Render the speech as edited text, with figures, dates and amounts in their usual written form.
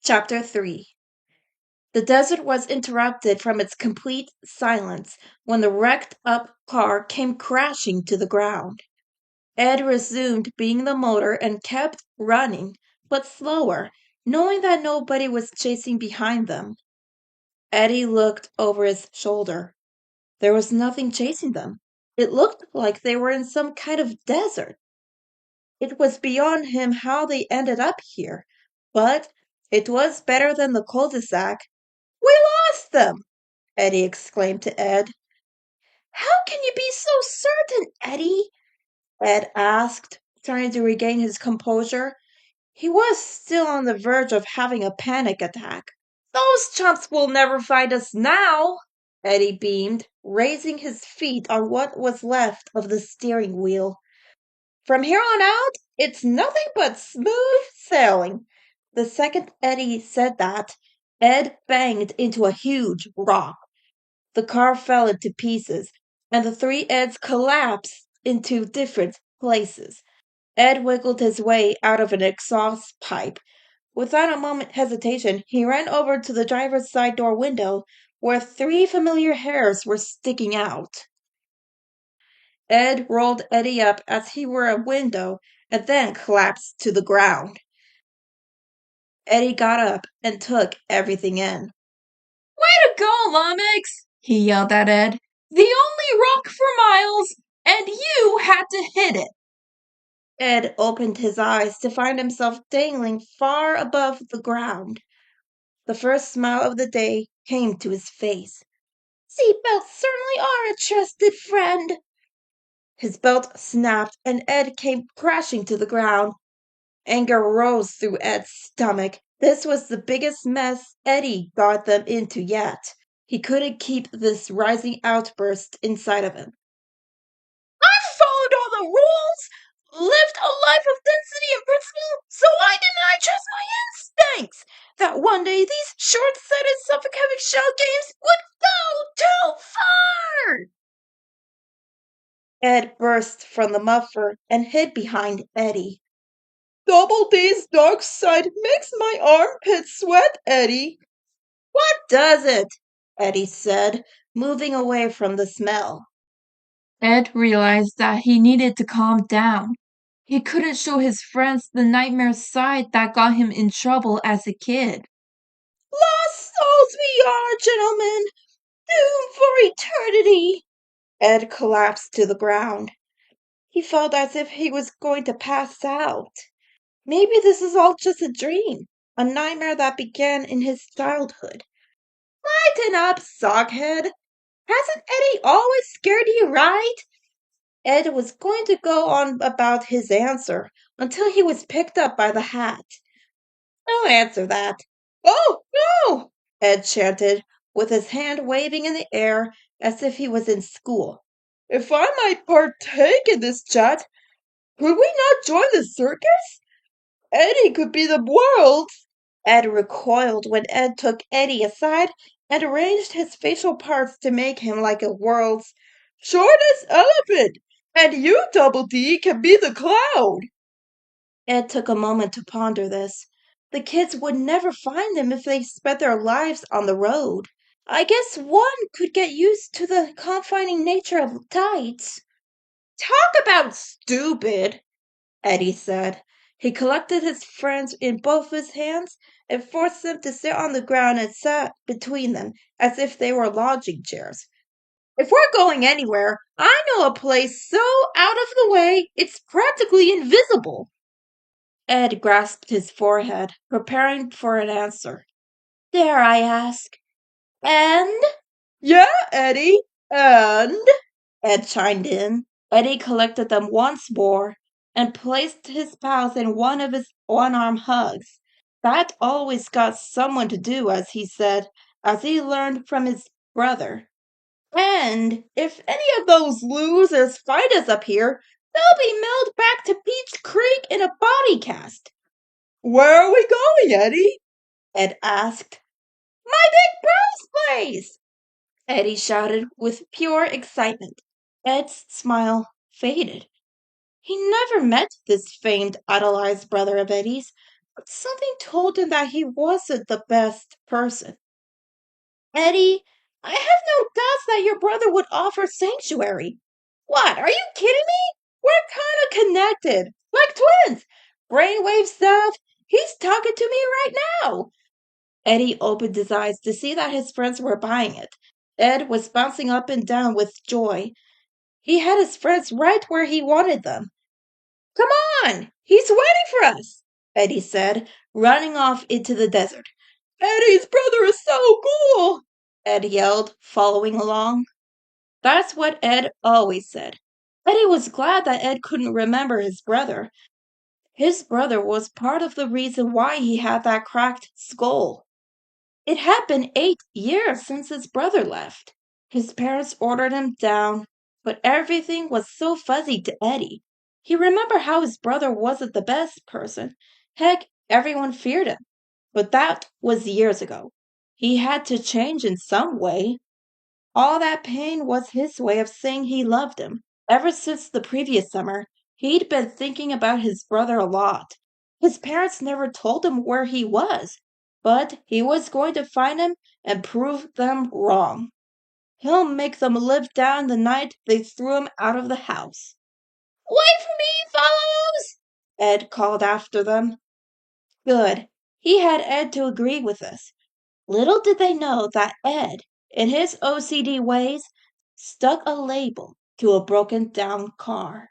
Chapter 3. The desert was interrupted from its complete silence when the wrecked up car came crashing to the ground. Ed resumed being the motor and kept running, but slower, knowing that nobody was chasing behind them. Eddy looked over his shoulder. There was nothing chasing them. It looked like they were in some kind of desert. It was beyond him how they ended up here, but it was better than the cul-de-sac. "We lost them!" Eddy exclaimed to Ed. "How can you be so certain, Eddy?" Ed asked, trying to regain his composure. He was still on the verge of having a panic attack. "Those chumps will never find us now!" Eddy beamed, raising his feet on what was left of the steering wheel. "From here on out, it's nothing but smooth sailing." The second Eddy said that, Ed banged into a huge rock. The car fell into pieces, and the three Eds collapsed into different places. Ed wiggled his way out of an exhaust pipe. Without a moment's hesitation, he ran over to the driver's side door window, where three familiar hairs were sticking out. Ed rolled Eddy up as he were a window and then collapsed to the ground. Eddy got up and took everything in. "Way to go, Lummox!" he yelled at Ed. "The only rock for miles, and you had to hit it." Ed opened his eyes to find himself dangling far above the ground. The first smile of the day came to his face. "Seatbelts certainly are a trusted friend." His belt snapped and Ed came crashing to the ground. Anger rose through Ed's stomach. This was the biggest mess Eddy got them into yet. He couldn't keep this rising outburst inside of him. "I've followed all the rules, lived a life of density and principle, so I didn't trust my instincts that one day these short-sighted, suffocating shell games would go too far." Ed burst from the muffler and hid behind Eddy. "Double D's dark side makes my armpits sweat, Eddy." "What does it?" Eddy said, moving away from the smell. Ed realized that he needed to calm down. He couldn't show his friends the nightmare side that got him in trouble as a kid. "Lost souls we are, gentlemen, doomed for eternity." Ed collapsed to the ground. He felt as if he was going to pass out. Maybe this is all just a dream, a nightmare that began in his childhood. "Lighten up, sockhead. Hasn't Eddy always scared you, right?" Ed was going to go on about his answer until he was picked up by the hat. "Don't answer that." "Oh, no!" Ed chanted, with his hand waving in the air as if he was in school. "If I might partake in this chat, could we not join the circus? Eddy could be the world's—" Ed recoiled when Ed took Eddy aside and arranged his facial parts to make him like a world's shortest elephant, and you, Double D, can be the cloud. Ed took a moment to ponder this. The kids would never find him if they spent their lives on the road. I guess one could get used to the confining nature of tights. "Talk about stupid," Eddy said. He collected his friends in both his hands and forced them to sit on the ground and sat between them as if they were lounging chairs. "If we're going anywhere, I know a place so out of the way it's practically invisible." Ed grasped his forehead, preparing for an answer. "Dare I ask? And?" "Yeah, Eddy, and?" Ed chimed in. Eddy collected them once more and placed his pals in one of his one-arm hugs. That always got someone to do as he said, as he learned from his brother. "And if any of those losers find us up here, they'll be mailed back to Peach Creek in a body cast." "Where are we going, Eddy?" Ed asked. "My big bro's place!" Eddy shouted with pure excitement. Ed's smile faded. He never met this famed idolized brother of Eddy's, Something told him that he wasn't the best person. Eddy, I have no doubts that your brother would offer sanctuary. What, are you kidding me? We're kind of connected, like twins. Brainwave stuff. He's talking to me right now. Eddy opened his eyes to see that his friends were buying it. Ed was bouncing up and down with joy. He had his friends right where he wanted them. Come on! He's waiting for us! Eddy said, running off into the desert. Eddy's brother is so cool! Ed yelled, following along. That's what Ed always said. Eddy was glad that Ed couldn't remember his brother. His brother was part of the reason why he had that cracked skull. It had been 8 years since his brother left. His parents ordered him down, but everything was so fuzzy to Eddy. He remembered how his brother wasn't the best person. Heck, everyone feared him. But that was years ago. He had to change in some way. All that pain was his way of saying he loved him. Ever since the previous summer, he'd been thinking about his brother a lot. His parents never told him where he was, but he was going to find him and prove them wrong. He'll make them live down the night they threw him out of the house. Wait for me, fellows! Ed called after them. Good. He had Ed to agree with this. Little did they know that Ed, in his OCD ways, stuck a label to a broken down car.